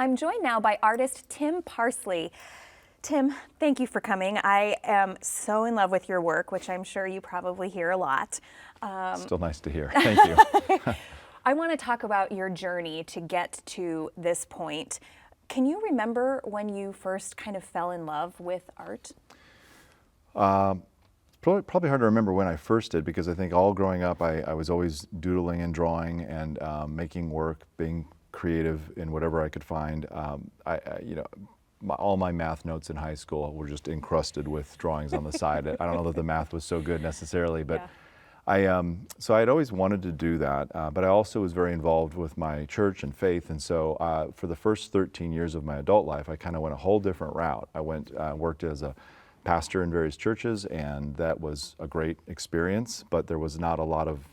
I'm joined now by artist Tim Parsley. Tim, thank you for coming. I am so in love with your work, which I'm sure you probably hear a lot. Still nice to hear. Thank you. I want to talk about your journey to get to this point. Can you remember when you first kind of fell in love with art? Probably hard to remember when I first did, because I think all growing up I was always doodling and drawing and making work, being creative in whatever I could find. All my math notes in high school were just encrusted with drawings on the side. I don't know that the math was so good necessarily, but yeah. So I'd always wanted to do that, but I also was very involved with my church and faith, and so for the first 13 years of my adult life, I kind of went a whole different route. I worked as a pastor in various churches, and that was a great experience, but there was not a lot of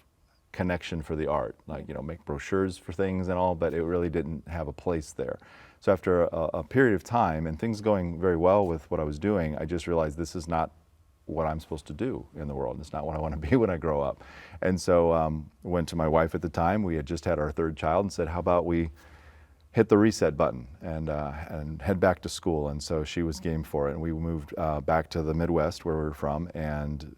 connection for the art, like, make brochures for things and all, but it really didn't have a place there. So after a period of time and things going very well with what I was doing, I just realized this is not what I'm supposed to do in the world. It's not what I want to be when I grow up. And so went to my wife at the time. We had just had our third child and said, how about we hit the reset button and head back to school. And so she was game for it. And we moved back to the Midwest where we were from, and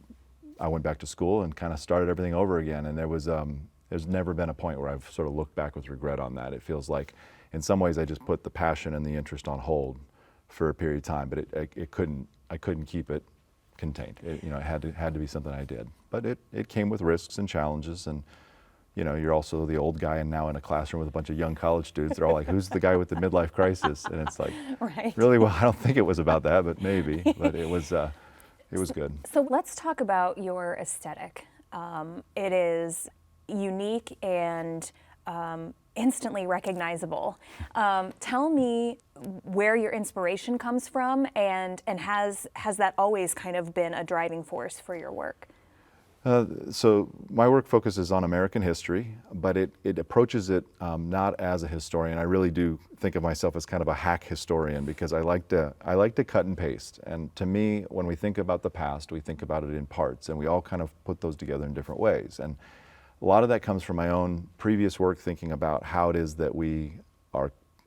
I went back to school and kind of started everything over again. And there's never been a point where I've sort of looked back with regret on that. It feels like in some ways I just put the passion and the interest on hold for a period of time, but I couldn't keep it contained. It had to be something I did. But it came with risks and challenges, and you're also the old guy and now in a classroom with a bunch of young college students. They're all like, who's the guy with the midlife crisis? And it's like, right. Really, well, I don't think it was about that, but maybe. But it was good. So let's talk about your aesthetic. It is unique and instantly recognizable. Tell me where your inspiration comes from, and has that always kind of been a driving force for your work? So my work focuses on American history, but it approaches it not as a historian. I really do think of myself as kind of a hack historian, because I like to cut and paste. And to me, when we think about the past, we think about it in parts, and we all kind of put those together in different ways. And a lot of that comes from my own previous work, thinking about how it is that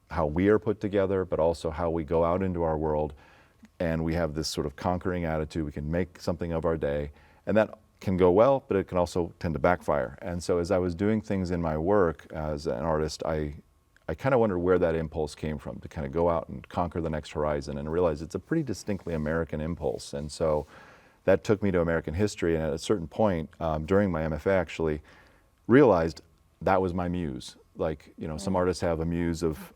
how we are put together, but also how we go out into our world, and we have this sort of conquering attitude. We can make something of our day, and that can go well, but it can also tend to backfire. And so as I was doing things in my work as an artist, I kind of wondered where that impulse came from, to kind of go out and conquer the next horizon, and realize it's a pretty distinctly American impulse. And so that took me to American history, and at a certain point during my MFA, actually realized that was my muse. Like, some artists have a muse of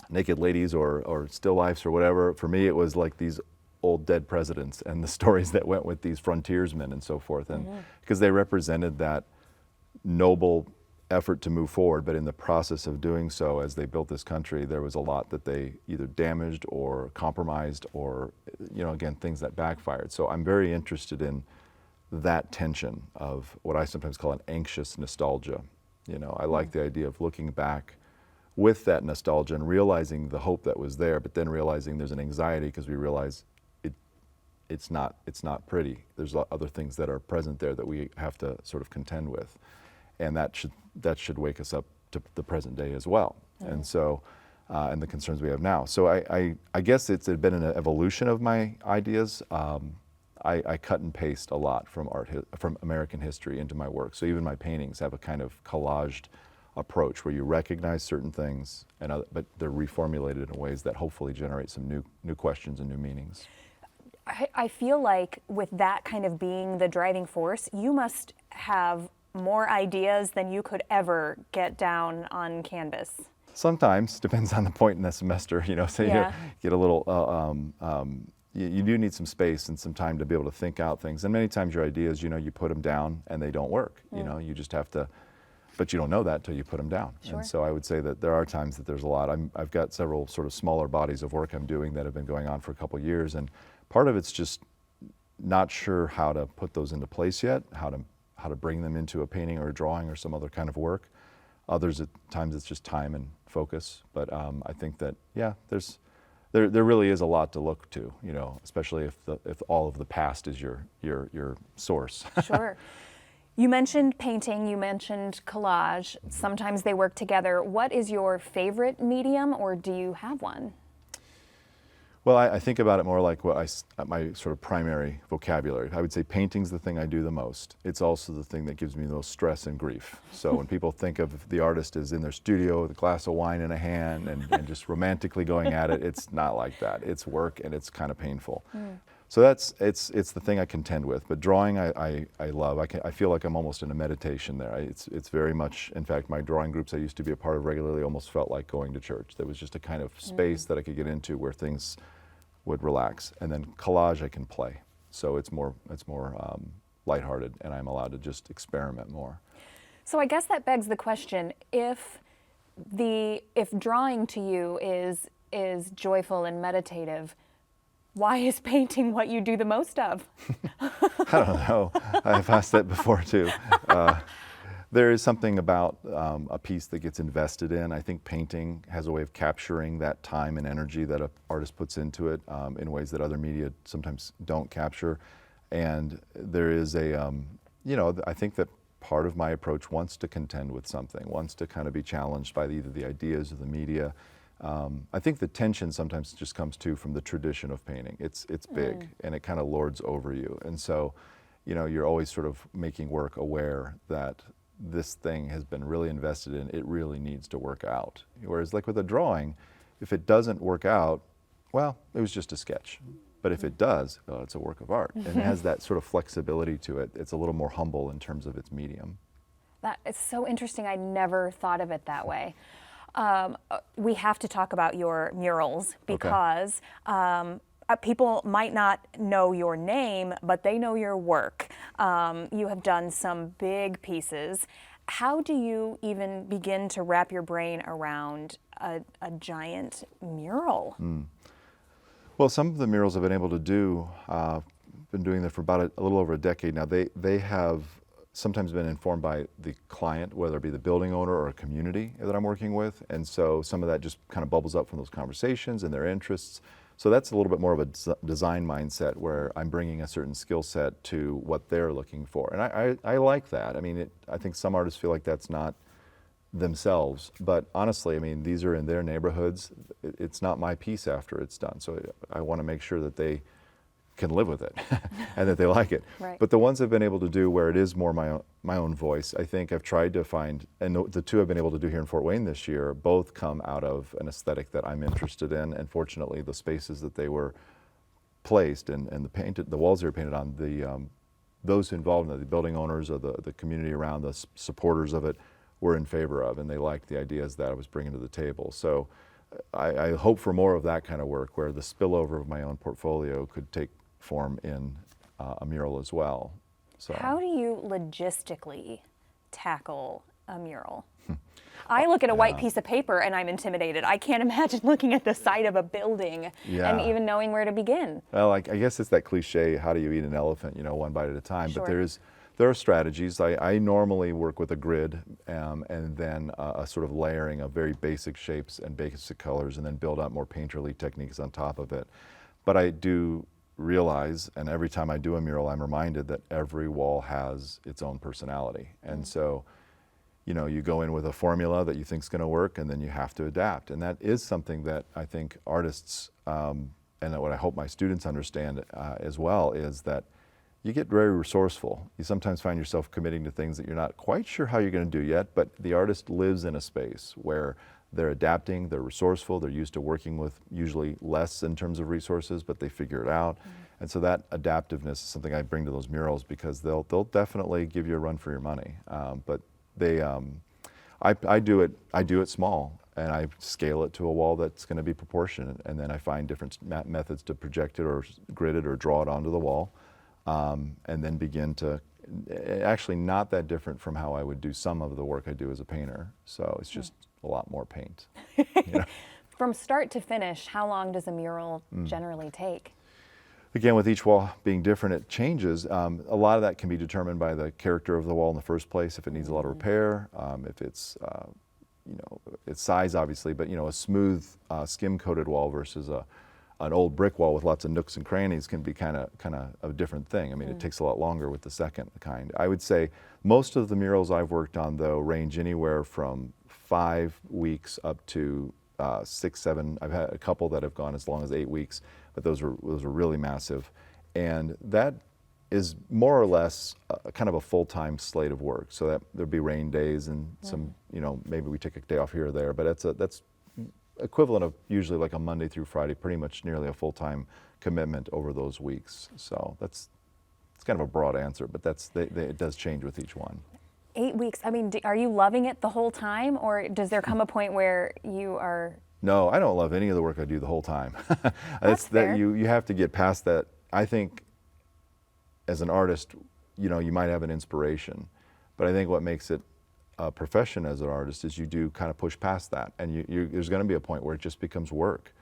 naked ladies or still lifes or whatever. For me, it was like these old dead presidents and the stories that went with these frontiersmen and so forth, and because they represented that noble effort to move forward, but in the process of doing so, as they built this country, there was a lot that they either damaged or compromised, or again, things that backfired. So I'm very interested in that tension of what I sometimes call an anxious nostalgia. I like the idea of looking back with that nostalgia and realizing the hope that was there, but then realizing there's an anxiety because we realize it's not pretty. There's other things that are present there that we have to sort of contend with, and that should wake us up to the present day as well. And so, and the concerns we have now. So I guess it's been an evolution of my ideas. I cut and paste a lot from from American history into my work. So even my paintings have a kind of collaged approach where you recognize certain things, but they're reformulated in ways that hopefully generate some new questions and new meanings. I feel like with that kind of being the driving force, you must have more ideas than you could ever get down on canvas. Sometimes, depends on the point in the semester, so Yeah. you get a little, you do need some space and some time to be able to think out things. And many times your ideas, you put them down and they don't work. You just have to, but you don't know that till you put them down. Sure. And so I would say that there are times that there's a lot. I've got several sort of smaller bodies of work I'm doing that have been going on for a couple of years, and part of it's just not sure how to put those into place yet, how to bring them into a painting or a drawing or some other kind of work. Others at times it's just time and focus. But I think that there really is a lot to look to, especially if all of the past is your source. Sure. You mentioned painting, you mentioned collage. Sometimes they work together. What is your favorite medium, or do you have one? Well, I think about it more like my sort of primary vocabulary. I would say painting's the thing I do the most. It's also the thing that gives me the most stress and grief. So when people think of the artist as in their studio with a glass of wine in a hand and just romantically going at it, it's not like that. It's work and it's kind of painful. So it's the thing I contend with. But drawing, I love. I feel like I'm almost in a meditation there. It's very much, in fact, my drawing groups I used to be a part of regularly almost felt like going to church. There was just a kind of space that I could get into where things would relax. And then collage I can play. So it's more lighthearted, and I'm allowed to just experiment more. So I guess that begs the question, if drawing to you is joyful and meditative, why is painting what you do the most of? I don't know. I've asked that before too. There is something about a piece that gets invested in. I think painting has a way of capturing that time and energy that an artist puts into it in ways that other media sometimes don't capture. And there is I think that part of my approach wants to contend with something, wants to kind of be challenged by either the ideas or the media. I think the tension sometimes just comes too from the tradition of painting. It's big and it kind of lords over you. And so, you're always sort of making work aware that this thing has been really invested in, it really needs to work out. Whereas like with a drawing, if it doesn't work out, well, it was just a sketch. But if it does, well, it's a work of art. And it has that sort of flexibility to it. It's a little more humble in terms of its medium. That is so interesting. I never thought of it that way. We have to talk about your murals because people might not know your name, but they know your work. You have done some big pieces. How do you even begin to wrap your brain around a giant mural? Well, some of the murals I've been able to do, been doing them for about a little over a decade now. They have sometimes been informed by the client, whether it be the building owner or a community that I'm working with. And so some of that just kind of bubbles up from those conversations and their interests. So that's a little bit more of a design mindset where I'm bringing a certain skill set to what they're looking for. And I like that. I mean, I think some artists feel like that's not themselves, but honestly, I mean, these are in their neighborhoods. It's not my piece after it's done. So I want to make sure that they can live with it and that they like it. Right. But the ones I've been able to do where it is more my own voice, I think I've tried to find, and the two I've been able to do here in Fort Wayne this year, both come out of an aesthetic that I'm interested in, and fortunately the spaces that they were placed and the walls they were painted on, those involved in it, the building owners or the community around, the supporters of it, were in favor of, and they liked the ideas that I was bringing to the table. So I hope for more of that kind of work where the spillover of my own portfolio could take form in a mural as well. So how do you logistically tackle a mural? I look at a white piece of paper and I'm intimidated. I can't imagine looking at the side of a building and even knowing where to begin. Well, I guess it's that cliche, how do you eat an elephant, one bite at a time. Sure. But there are strategies. I normally work with a grid and then a sort of layering of very basic shapes and basic colors, and then build out more painterly techniques on top of it. But I do realize, and every time I do a mural, I'm reminded that every wall has its own personality. And so, you go in with a formula that you think is going to work, and then you have to adapt. And that is something that I think artists, and what I hope my students understand as well, is that you get very resourceful. You sometimes find yourself committing to things that you're not quite sure how you're going to do yet, but the artist lives in a space where they're adapting, they're resourceful, they're used to working with usually less in terms of resources, but they figure it out. And so that adaptiveness is something I bring to those murals, because they'll definitely give you a run for your money. But I do it small, and I scale it to a wall that's going to be proportionate, and then I find different methods to project it or grid it or draw it onto the wall. And then begin to, actually not that different from how I would do some of the work I do as a painter. So it's just a lot more paint. From start to finish, how long does a mural generally take? Again, with each wall being different, it changes. A lot of that can be determined by the character of the wall in the first place, if it needs a lot of repair, if it's, its size obviously, but a smooth skim-coated wall versus a an old brick wall with lots of nooks and crannies can be kind of a different thing. I mean, it takes a lot longer with the second kind. I would say most of the murals I've worked on, though, range anywhere from 5 weeks up to 6, 7. I've had a couple that have gone as long as 8 weeks, but those were really massive. And that is more or less kind of a full-time slate of work. So that there'd be rain days and some, maybe we take a day off here or there, but that's equivalent of usually like a Monday through Friday, pretty much nearly a full-time commitment over those weeks. So it's kind of a broad answer, but it does change with each one. 8 weeks. I mean, are you loving it the whole time, or does there come a point where you are? No, I don't love any of the work I do the whole time. That's fair. That you have to get past that. I think as an artist, you might have an inspiration, but I think what makes it a profession as an artist is you do kind of push past that, and there's going to be a point where it just becomes work,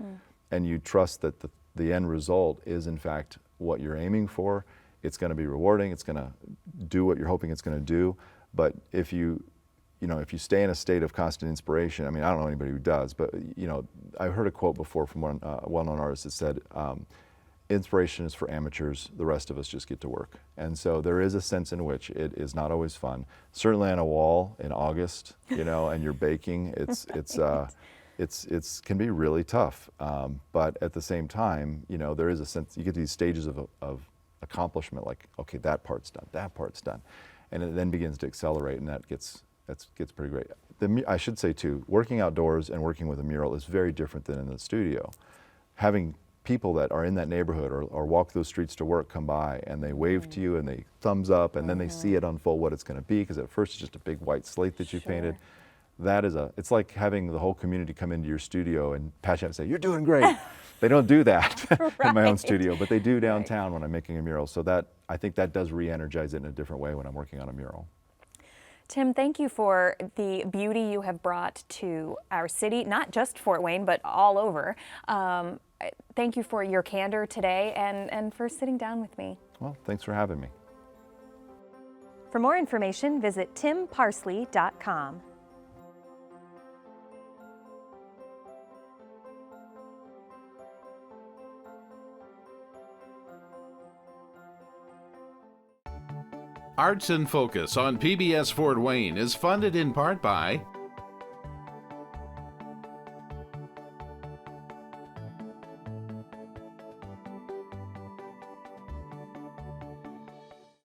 and you trust that the end result is in fact what you're aiming for. It's going to be rewarding. It's going to do what you're hoping it's going to do. But if you stay in a state of constant inspiration, I mean, I don't know anybody who does, but I heard a quote before from one well-known artist that said, inspiration is for amateurs, the rest of us just get to work. And so there is a sense in which it is not always fun. Certainly on a wall in August, and you're baking, it's can be really tough. But at the same time, there is a sense, you get to these stages of accomplishment, like, okay, that part's done. And it then begins to accelerate, and that gets pretty great. I should say too, working outdoors and working with a mural is very different than in the studio. Having people that are in that neighborhood or walk those streets to work come by and they wave to you and they thumbs up, and then they see it unfold what it's going to be, because at first it's just a big white slate that you painted. It's like having the whole community come into your studio and pat you and say, "You're doing great." They don't do that in my own studio, but they do downtown when I'm making a mural. So I think that does re-energize it in a different way when I'm working on a mural. Tim, thank you for the beauty you have brought to our city, not just Fort Wayne, but all over. Thank you for your candor today and for sitting down with me. Well, thanks for having me. For more information, visit timparsley.com. Arts in Focus on PBS Fort Wayne is funded in part by